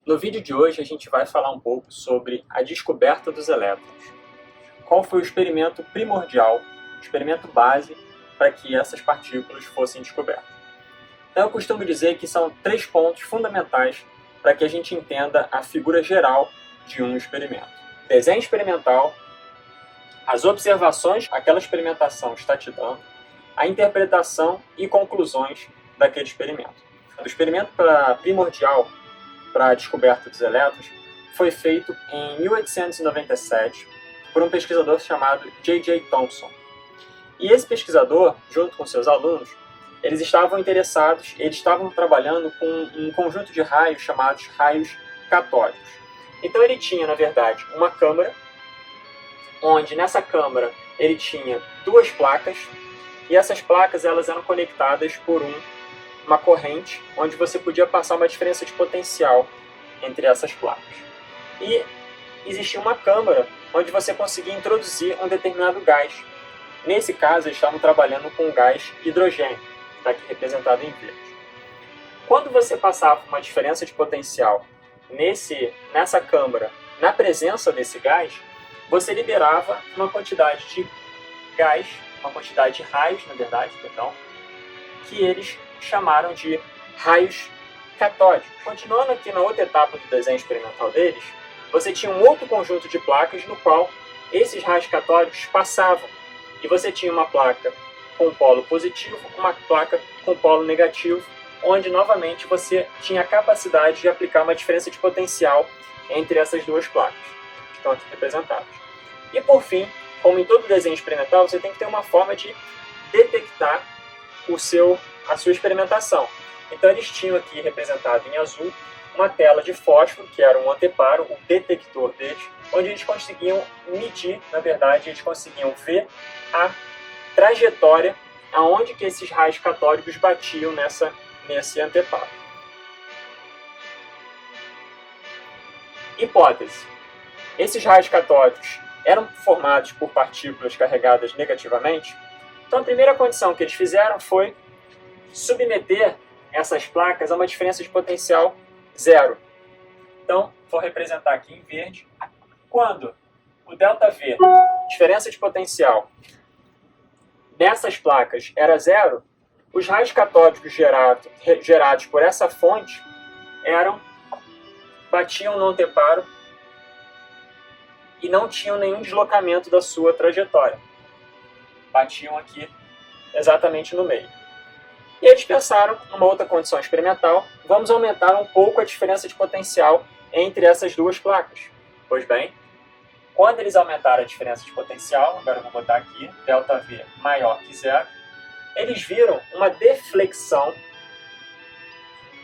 No vídeo de hoje a gente vai falar um pouco sobre a descoberta dos elétrons. Qual foi o experimento primordial, o experimento base para que essas partículas fossem descobertas. Então eu costumo dizer que são 3 pontos fundamentais para que a gente entenda a figura geral de um experimento. Desenho experimental, as observações que aquela experimentação está te dando, a interpretação e conclusões daquele experimento. O experimento primordial para a descoberta dos elétrons foi feito em 1897 por um pesquisador chamado J.J. Thomson. E esse pesquisador, junto com seus alunos, eles estavam trabalhando com um conjunto de raios chamados raios catódicos. Então ele tinha, na verdade, uma câmara, onde nessa câmara ele tinha 2 placas, e essas placas elas eram conectadas por uma corrente, onde você podia passar uma diferença de potencial entre essas placas. E existia uma câmara onde você conseguia introduzir um determinado gás. Nesse caso, eles estavam trabalhando com o gás hidrogênio, que está aqui representado em verde. Quando você passava uma diferença de potencial nessa câmara, na presença desse gás, você liberava uma quantidade de gás, uma quantidade de raios, na verdade, que eles chamaram de raios catódicos. Continuando aqui na outra etapa do desenho experimental deles, você tinha um outro conjunto de placas no qual esses raios catódicos passavam. E você tinha uma placa com polo positivo, uma placa com polo negativo, onde novamente você tinha a capacidade de aplicar uma diferença de potencial entre essas 2 placas, que estão aqui representadas. E por fim, como em todo desenho experimental, você tem que ter uma forma de detectar a sua experimentação. Então eles tinham aqui representado em azul uma tela de fósforo, que era um anteparo, o detector deles, onde eles conseguiam medir, na verdade, eles conseguiam ver a trajetória aonde que esses raios catódicos batiam nesse anteparo. Hipótese. Esses raios catódicos eram formados por partículas carregadas negativamente. Então a primeira condição que eles fizeram foi submeter essas placas a uma diferença de potencial 0. Então, vou representar aqui em verde. Quando o ΔV, diferença de potencial, dessas placas era 0, os raios catódicos gerados por essa fonte batiam no anteparo e não tinham nenhum deslocamento da sua trajetória. Batiam aqui exatamente no meio. E eles pensaram, numa outra condição experimental, vamos aumentar um pouco a diferença de potencial entre essas 2 placas. Pois bem, quando eles aumentaram a diferença de potencial, agora eu vou botar aqui, ΔV maior que 0, eles viram uma deflexão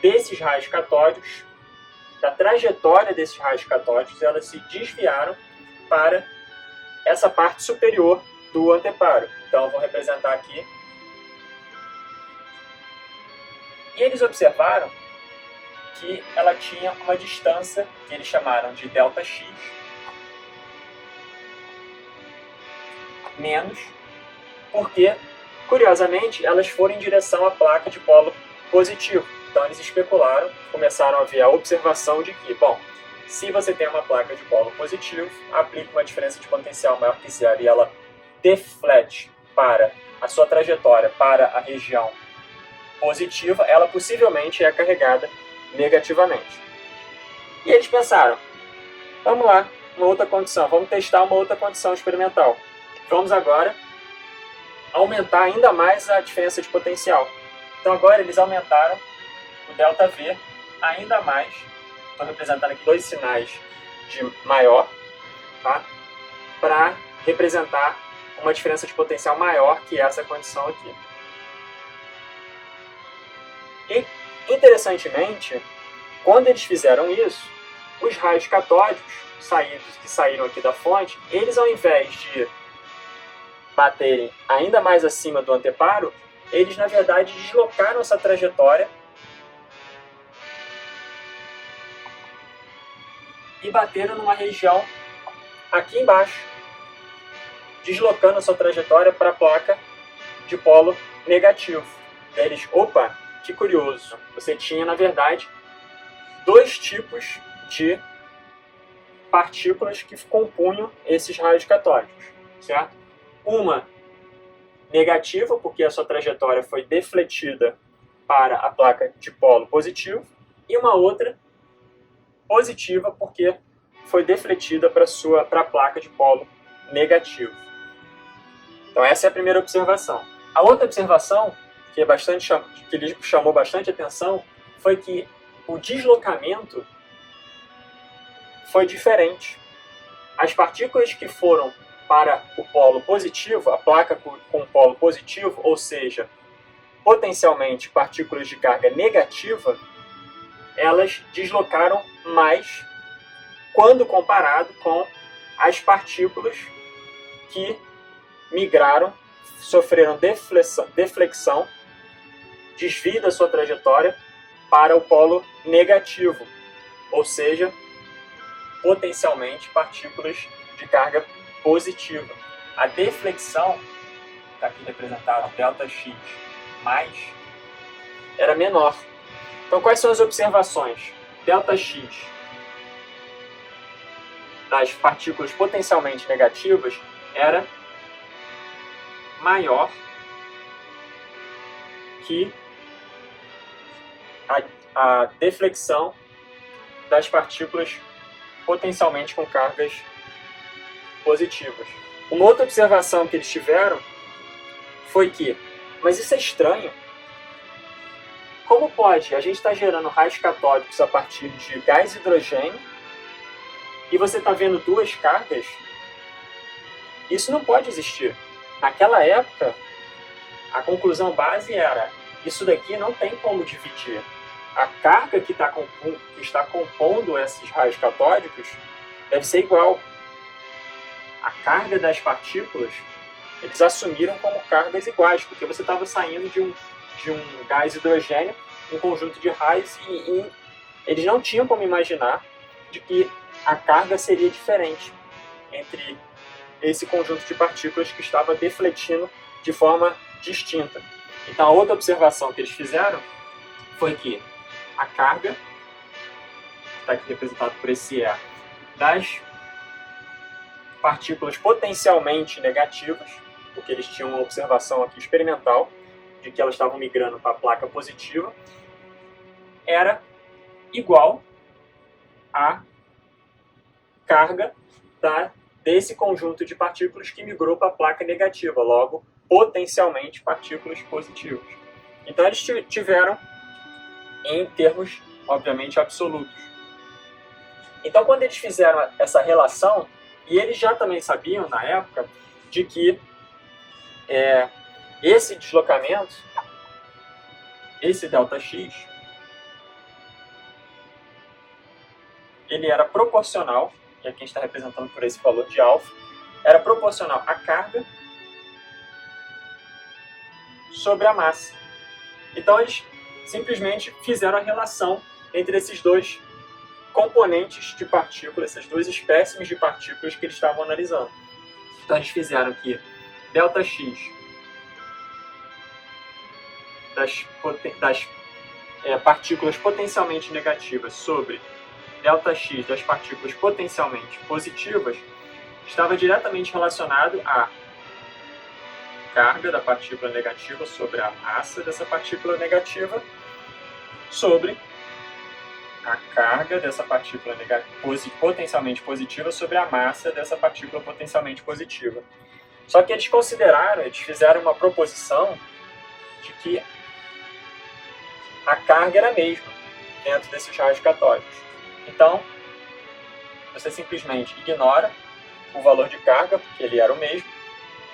desses raios catódicos, da trajetória desses raios catódicos, elas se desviaram para essa parte superior do anteparo. Então eu vou representar aqui. E eles observaram que ela tinha uma distância que eles chamaram de ΔX menos, porque, curiosamente, elas foram em direção à placa de polo positivo. Então eles especularam, começaram a ver a observação de que, se você tem uma placa de polo positivo, aplica uma diferença de potencial maior que 0 e ela deflete para a sua trajetória para a região positiva, ela possivelmente é carregada negativamente. E eles pensaram, vamos lá, uma outra condição, vamos testar uma outra condição experimental. Vamos agora aumentar ainda mais a diferença de potencial. Então agora eles aumentaram o ΔV ainda mais. Estou representando aqui 2 sinais de maior, tá? Para representar uma diferença de potencial maior que essa condição aqui. E, interessantemente, quando eles fizeram isso, os raios catódicos que saíram aqui da fonte, eles ao invés de baterem ainda mais acima do anteparo, eles na verdade deslocaram essa trajetória e bateram numa região aqui embaixo, deslocando a sua trajetória para a placa de polo negativo. Eles, opa, que curioso, você tinha na verdade dois tipos de partículas que compunham esses raios catódicos, certo? Uma negativa, porque a sua trajetória foi defletida para a placa de polo positivo, e uma outra positiva, porque foi defletida para a placa de polo negativo. Então essa é a primeira observação. A outra observação, que lhe chamou bastante atenção, foi que o deslocamento foi diferente. As partículas que foram para o polo positivo, a placa com polo positivo, ou seja, potencialmente partículas de carga negativa, elas deslocaram mais quando comparado com as partículas que migraram, sofreram deflexão, desvio da sua trajetória para o polo negativo, ou seja, potencialmente partículas de carga positiva. A deflexão, está aqui representado ΔX mais, era menor. Então quais são as observações? ΔX das partículas potencialmente negativas era maior que a deflexão das partículas potencialmente com cargas positivas. Uma outra observação que eles tiveram foi que, mas isso é estranho, como pode? A gente está gerando raios catódicos a partir de gás hidrogênio e você está vendo duas cargas? Isso não pode existir. Naquela época, a conclusão base era: isso daqui não tem como dividir. A carga que está compondo esses raios catódicos deve ser igual. A carga das partículas, eles assumiram como cargas iguais, porque você estava saindo de um gás hidrogênio, um conjunto de raios, e eles não tinham como imaginar de que a carga seria diferente entre esse conjunto de partículas que estava defletindo de forma distinta. Então, a outra observação que eles fizeram foi que a carga, está aqui representado por esse E, das partículas potencialmente negativas, porque eles tinham uma observação aqui experimental de que elas estavam migrando para a placa positiva, era igual à carga desse conjunto de partículas que migrou para a placa negativa, logo, potencialmente partículas positivas. Então, eles tiveram em termos, obviamente, absolutos. Então, quando eles fizeram essa relação, e eles já também sabiam, na época, de que esse deslocamento, esse ΔX, ele era proporcional, e aqui a gente está representando por esse valor de alfa, era proporcional à carga sobre a massa. Então, eles simplesmente fizeram a relação entre esses dois componentes de partículas, essas duas espécimes de partículas que eles estavam analisando. Então, eles fizeram que ΔX das partículas potencialmente negativas sobre ΔX das partículas potencialmente positivas estava diretamente relacionado à carga da partícula negativa sobre a massa dessa partícula negativa sobre a carga dessa partícula potencialmente positiva sobre a massa dessa partícula potencialmente positiva. Só que eles fizeram uma proposição de que a carga era a mesma dentro desses raios catódicos. Então, você simplesmente ignora o valor de carga, porque ele era o mesmo,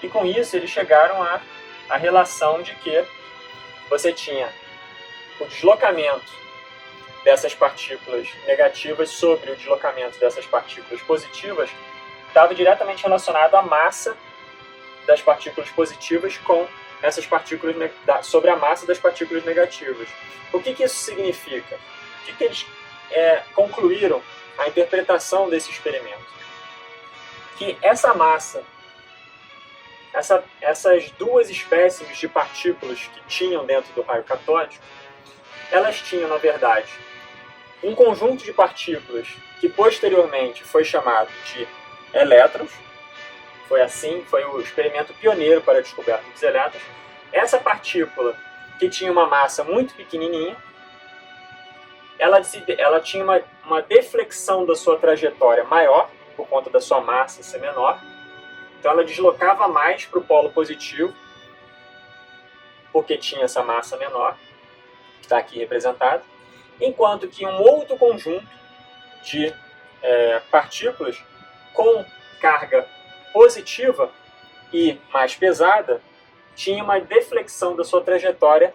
e com isso eles chegaram à relação de que você tinha o deslocamento dessas partículas negativas sobre o deslocamento dessas partículas positivas estava diretamente relacionado à massa das partículas positivas com essas partículas sobre a massa das partículas negativas. O que isso significa? O que eles concluíram a interpretação desse experimento? Que essa massa, essas duas espécimes de partículas que tinham dentro do raio catódico, elas tinham, na verdade, um conjunto de partículas que posteriormente foi chamado de elétrons. Foi o experimento pioneiro para a descoberta dos elétrons. Essa partícula, que tinha uma massa muito pequenininha, ela tinha uma deflexão da sua trajetória maior, por conta da sua massa ser menor. Então ela deslocava mais para o polo positivo, porque tinha essa massa menor, que está aqui representada, enquanto que um outro conjunto de partículas com carga positiva e mais pesada tinha uma deflexão da sua trajetória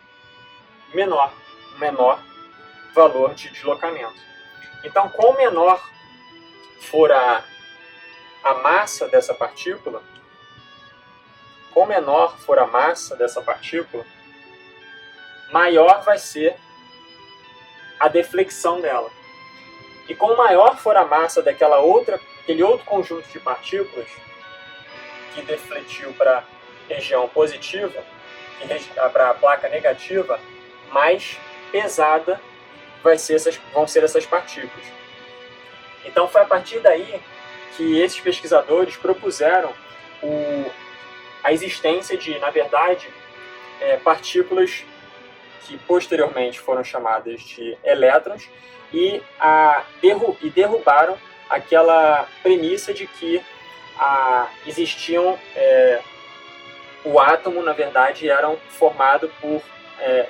menor, menor valor de deslocamento. Então, quanto menor for a massa dessa partícula, maior vai ser a deflexão dela. E quanto maior for a massa aquele outro conjunto de partículas que defletiu para a região positiva, para a placa negativa, mais pesada vão ser essas partículas. Então foi a partir daí que esses pesquisadores propuseram a existência de, na verdade, partículas que posteriormente foram chamadas de elétrons e derrubaram aquela premissa de que o átomo, na verdade, era formado por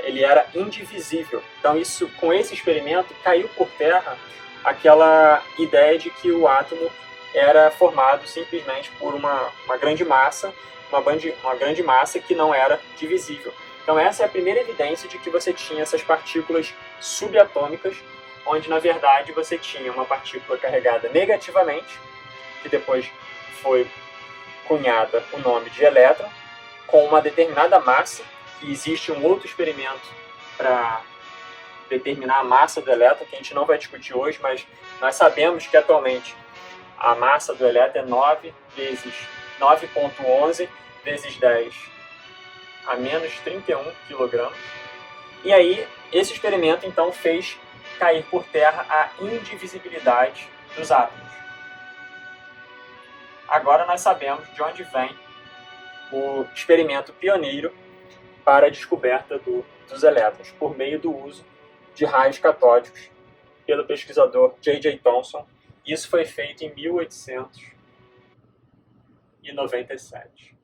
ele era indivisível. Então, com esse experimento, caiu por terra aquela ideia de que o átomo era formado simplesmente por uma grande massa, uma grande massa que não era divisível. Então, essa é a primeira evidência de que você tinha essas partículas subatômicas, onde, na verdade, você tinha uma partícula carregada negativamente, que depois foi cunhada o nome de elétron, com uma determinada massa, e existe um outro experimento para determinar a massa do elétron, que a gente não vai discutir hoje, mas nós sabemos que atualmente a massa do elétron é 9,11 vezes 10 a menos 31 kg. E aí, esse experimento, então, fez cair por terra a indivisibilidade dos átomos. Agora nós sabemos de onde vem o experimento pioneiro para a descoberta dos elétrons, por meio do uso de raios catódicos pelo pesquisador J.J. Thomson. Isso foi feito em 1897.